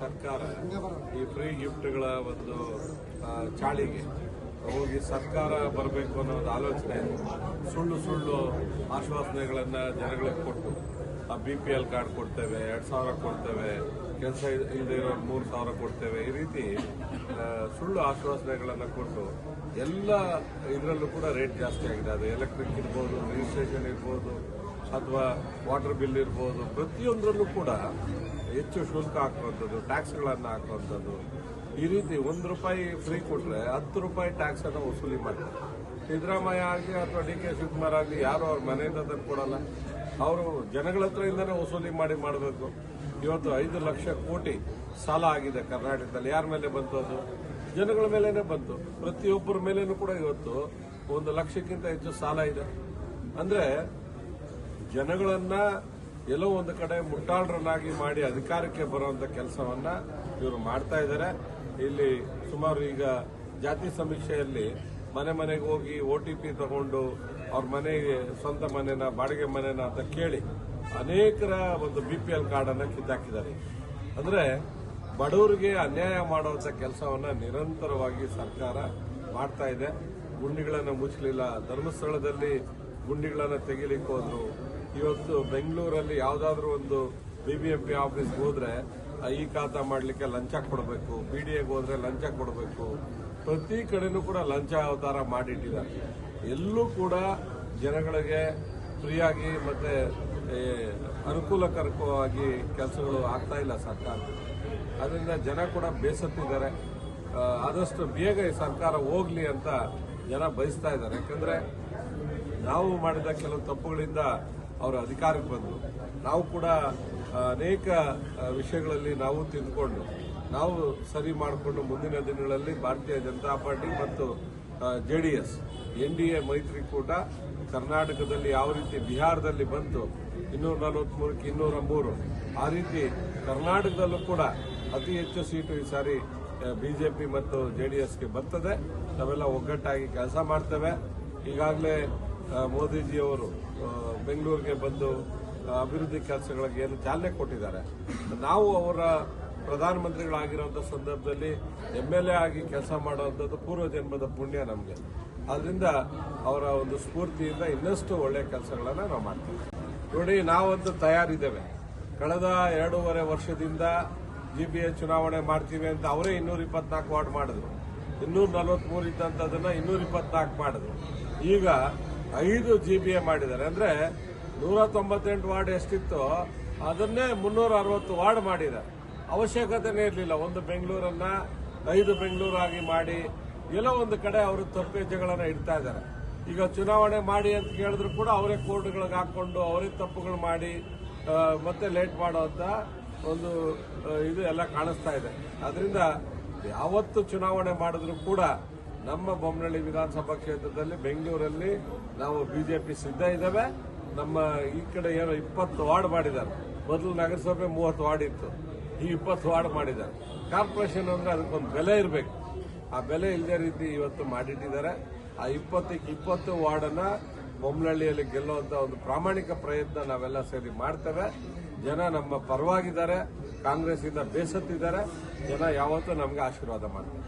ಸರ್ಕಾರ ಈ ಫ್ರೀ ಗಿಫ್ಟ್ಗಳ ಒಂದು ಚಾಳಿಗೆ ಹೋಗಿ ಸರ್ಕಾರ ಬರಬೇಕು ಅನ್ನೋದು ಆಲೋಚನೆ ಸುಳ್ಳು ಸುಳ್ಳು ಆಶ್ವಾಸನೆಗಳನ್ನು ಜನಗಳಿಗೆ ಕೊಟ್ಟು ಆ BPL ಕಾರ್ಡ್ ಕೊಡ್ತೇವೆ, 2,000 ಕೊಡ್ತೇವೆ, ಕೆಲಸ ಇಲ್ಲದೆ ಇರೋ 3,000 ಕೊಡ್ತೇವೆ, ಈ ರೀತಿ ಸುಳ್ಳು ಆಶ್ವಾಸನೆಗಳನ್ನು ಕೊಟ್ಟು ಎಲ್ಲ ಇದರಲ್ಲೂ ಕೂಡ ರೇಟ್ ಜಾಸ್ತಿ ಆಗಿದೆ. ಅದು ಎಲೆಕ್ಟ್ರಿಕ್ ಇರ್ಬೋದು, ರಿಜಿಸ್ಟ್ರೇಷನ್ ಇರ್ಬೋದು, ಅಥವಾ ವಾಟರ್ ಬಿಲ್ ಇರ್ಬೋದು, ಪ್ರತಿಯೊಂದರಲ್ಲೂ ಕೂಡ ಹೆಚ್ಚು ಶುಲ್ಕ ಹಾಕುವಂಥದ್ದು, ಟ್ಯಾಕ್ಸ್ಗಳನ್ನು ಹಾಕುವಂಥದ್ದು. ಈ ರೀತಿ ₹1 ಫ್ರೀ ಕೊಟ್ಟರೆ ₹10 ಟ್ಯಾಕ್ಸ್ ಅನ್ನು ವಸೂಲಿ ಮಾಡ್ತಾರೆ. ಸಿದ್ದರಾಮಯ್ಯ ಆಗಲಿ ಅಥವಾ DK ಶಿವಕುಮಾರ್ ಆಗಲಿ ಯಾರು ಅವ್ರ ಮನೆಯಿಂದ ತಂದು ಕೊಡಲ್ಲ, ಅವರು ಜನಗಳ ಹತ್ರದಿಂದನೇ ವಸೂಲಿ ಮಾಡಬೇಕು. ಇವತ್ತು 5 ಲಕ್ಷ ಕೋಟಿ ಸಾಲ ಆಗಿದೆ ಕರ್ನಾಟಕದಲ್ಲಿ. ಯಾರ ಮೇಲೆ ಬಂತು? ಅದು ಜನಗಳ ಮೇಲೇನೆ ಬಂತು. ಪ್ರತಿಯೊಬ್ಬರ ಮೇಲೇನೂ ಕೂಡ ಇವತ್ತು 1 ಲಕ್ಷಕ್ಕಿಂತ ಹೆಚ್ಚು ಸಾಲ ಇದೆ. ಅಂದ್ರೆ ಜನಗಳನ್ನ ಎಲ್ಲೋ ಒಂದು ಕಡೆ ಮುಟ್ಟಾಳರನ್ನಾಗಿ ಮಾಡಿ ಅಧಿಕಾರಕ್ಕೆ ಬರುವಂತ ಕೆಲಸವನ್ನ ಇವರು ಮಾಡ್ತಾ ಇದ್ದಾರೆ. ಇಲ್ಲಿ ಸುಮಾರು ಈಗ ಜಾತಿ ಸಮೀಕ್ಷೆಯಲ್ಲಿ ಮನೆ ಮನೆಗೆ ಹೋಗಿ OTP ತಗೊಂಡು ಅವ್ರ ಮನೆಗೆ ಸ್ವಂತ ಮನೆನ ಬಾಡಿಗೆ ಮನೆನ ಅಂತ ಕೇಳಿ ಅನೇಕರ ಒಂದು BPL ಕಾರ್ಡ್ ಅನ್ನ ಕಿತ್ತಾಕಿದ್ದಾರೆ. ಅಂದ್ರೆ ಬಡವರಿಗೆ ಅನ್ಯಾಯ ಮಾಡುವಂತ ಕೆಲಸವನ್ನ ನಿರಂತರವಾಗಿ ಸರ್ಕಾರ ಮಾಡ್ತಾ ಇದೆ. ಗುಂಡಿಗಳನ್ನು ಮುಚ್ಚಲಿಲ್ಲ, ಧರ್ಮಸ್ಥಳದಲ್ಲಿ ಗುಂಡಿಗಳನ್ನು ತೆಗಿಲಿಕ್ಕೆ ಹೋದ್ರು. ಇವತ್ತು ಬೆಂಗಳೂರಲ್ಲಿ ಯಾವ್ದಾದ್ರು ಒಂದು BBMP ಆಫೀಸ್ಗೆ ಹೋದ್ರೆ ಈ ಖಾತಾ ಮಾಡಲಿಕ್ಕೆ ಲಂಚ ಕೊಡಬೇಕು, BDAಗೆ ಹೋದ್ರೆ ಲಂಚ ಕೊಡಬೇಕು. ಪ್ರತಿ ಕಡೆನೂ ಕೂಡ ಲಂಚ ಅವತಾರ ಮಾಡಿಟ್ಟಿದ್ದಾರೆ. ಎಲ್ಲೂ ಕೂಡ ಜನಗಳಿಗೆ ಫ್ರೀಯಾಗಿ ಮತ್ತೆ ಅನುಕೂಲಕರವಾಗಿ ಕೆಲಸಗಳು ಆಗ್ತಾ ಇಲ್ಲ ಸರ್ಕಾರ. ಅದರಿಂದ ಜನ ಕೂಡ ಬೇಸತ್ತಿದ್ದಾರೆ. ಆದಷ್ಟು ಬೇಗ ಈ ಸರ್ಕಾರ ಹೋಗ್ಲಿ ಅಂತ ಜನ ಬಯಸ್ತಾ ಇದ್ದಾರೆ. ಯಾಕಂದ್ರೆ ನಾವು ಮಾಡಿದ ಕೆಲವು ತಪ್ಪುಗಳಿಂದ ಅವರು ಅಧಿಕಾರಕ್ಕೆ ಬಂದರು. ನಾವು ಕೂಡ ಅನೇಕ ವಿಷಯಗಳಲ್ಲಿ ನಾವು ತಿದ್ದುಕೊಂಡು ನಾವು ಸರಿ ಮಾಡಿಕೊಂಡು ಮುಂದಿನ ದಿನಗಳಲ್ಲಿ ಭಾರತೀಯ ಜನತಾ ಪಾರ್ಟಿ ಮತ್ತು JDS NDA ಮೈತ್ರಿಕೂಟ ಕರ್ನಾಟಕದಲ್ಲಿ ಯಾವ ರೀತಿ ಬಿಹಾರದಲ್ಲಿ ಬಂತು 243ಕ್ಕೆ 203, ಆ ರೀತಿ ಕರ್ನಾಟಕದಲ್ಲೂ ಕೂಡ ಅತಿ ಹೆಚ್ಚು ಸೀಟು ಈ ಸಾರಿ BJP ಮತ್ತು JDSಗೆ ಬರ್ತದೆ. ನಾವೆಲ್ಲ ಒಗ್ಗಟ್ಟಾಗಿ ಕೆಲಸ ಮಾಡ್ತೇವೆ. ಈಗಾಗಲೇ ಮೋದಿಜಿಯವರು ಬೆಂಗಳೂರಿಗೆ ಬಂದು ಅಭಿವೃದ್ಧಿ ಕೆಲಸಗಳಿಗೆ ಏನು ಚಾಲನೆ ಕೊಟ್ಟಿದ್ದಾರೆ. ನಾವು ಅವರ ಪ್ರಧಾನಮಂತ್ರಿಗಳಾಗಿರುವಂತಹ ಸಂದರ್ಭದಲ್ಲಿ MLA ಆಗಿ ಕೆಲಸ ಮಾಡುವಂಥದ್ದು ಪೂರ್ವ ಜನ್ಮದ ಪುಣ್ಯ ನಮಗೆ. ಆದ್ರಿಂದ ಅವರ ಒಂದು ಸ್ಫೂರ್ತಿಯಿಂದ ಇನ್ನಷ್ಟು ಒಳ್ಳೆಯ ಕೆಲಸಗಳನ್ನ ನಾವು ಮಾಡ್ತೀವಿ. ನೋಡಿ, ನಾವಂತೂ ತಯಾರಿದ್ದೇವೆ. ಕಳೆದ 2.5 ವರ್ಷದಿಂದ GBA ಚುನಾವಣೆ ಮಾಡ್ತೀವಿ ಅಂತ ಅವರೇ 224 ವಾರ್ಡ್ ಮಾಡಿದ್ರು. 243 ಇದ್ದಂಥದನ್ನ 224 ಮಾಡಿದ್ರು. ಈಗ 5 GBA ಮಾಡಿದ್ದಾರೆ. ಅಂದ್ರೆ 198 ವಾರ್ಡ್ ಎಷ್ಟಿತ್ತು ಅದನ್ನೇ 360 ವಾರ್ಡ್ ಮಾಡಿದ್ದಾರೆ. ಅವಶ್ಯಕತೆನೇ ಇರಲಿಲ್ಲ. ಒಂದು ಬೆಂಗಳೂರನ್ನ 5 ಬೆಂಗಳೂರಾಗಿ ಮಾಡಿ ಎಲ್ಲೋ ಒಂದು ಕಡೆ ಅವರು ತಪ್ಪೆಜ್ಜೆಗಳನ್ನ ಇಡ್ತಾ ಇದ್ದಾರೆ. ಈಗ ಚುನಾವಣೆ ಮಾಡಿ ಅಂತ ಕೇಳಿದ್ರು ಕೂಡ ಅವರೇ ಕೋರ್ಟ್ಗಳಿಗೆ ಹಾಕೊಂಡು ಅವರೇ ತಪ್ಪುಗಳು ಮಾಡಿ ಮತ್ತೆ ಲೇಟ್ ಮಾಡುವಂತ ಒಂದು ಇದು ಎಲ್ಲ ಕಾಣಿಸ್ತಾ ಇದೆ. ಅದರಿಂದ ಯಾವತ್ತು ಚುನಾವಣೆ ಮಾಡಿದ್ರು ಕೂಡ ನಮ್ಮ ಬೊಮ್ಮನಹಳ್ಳಿ ವಿಧಾನಸಭಾ ಕ್ಷೇತ್ರದಲ್ಲಿ ಬೆಂಗಳೂರಲ್ಲಿ ನಾವು BJP ಸಿದ್ಧ ಇದ್ದೇವೆ. ನಮ್ಮ ಈ ಕಡೆ ಏನೋ 20 ವಾರ್ಡ್ ಮಾಡಿದ್ದಾರೆ. ಮೊದಲು ನಗರಸಭೆ 30 ವಾರ್ಡ್ ಇತ್ತು, ಈ 20 ವಾರ್ಡ್ ಮಾಡಿದ್ದಾರೆ. ಕಾರ್ಪೊರೇಷನ್ ಅಂದ್ರೆ ಅದಕ್ಕೊಂದು ಬೆಲೆ ಇರಬೇಕು. ಆ ಬೆಲೆ ಇಲ್ಲದೆ ರೀತಿ ಇವತ್ತು ಮಾಡಿಟ್ಟಿದ್ದಾರೆ. ಆ 20ಕ್ಕೆ 20 ವಾರ್ಡನ್ನ ಬೊಮ್ಮನಹಳ್ಳಿಯಲ್ಲಿ ಗೆಲ್ಲುವಂತ ಒಂದು ಪ್ರಾಮಾಣಿಕ ಪ್ರಯತ್ನ ನಾವೆಲ್ಲ ಸೇರಿ ಮಾಡ್ತೇವೆ. ಜನ ನಮ್ಮ ಪರವಾಗಿದ್ದಾರೆ, ಕಾಂಗ್ರೆಸ್ ಇಂದ ಬೇಸತ್ತಿದ್ದಾರೆ. ಜನ ಯಾವತ್ತೂ ನಮ್ಗೆ ಆಶೀರ್ವಾದ ಮಾಡ್ತಾರೆ.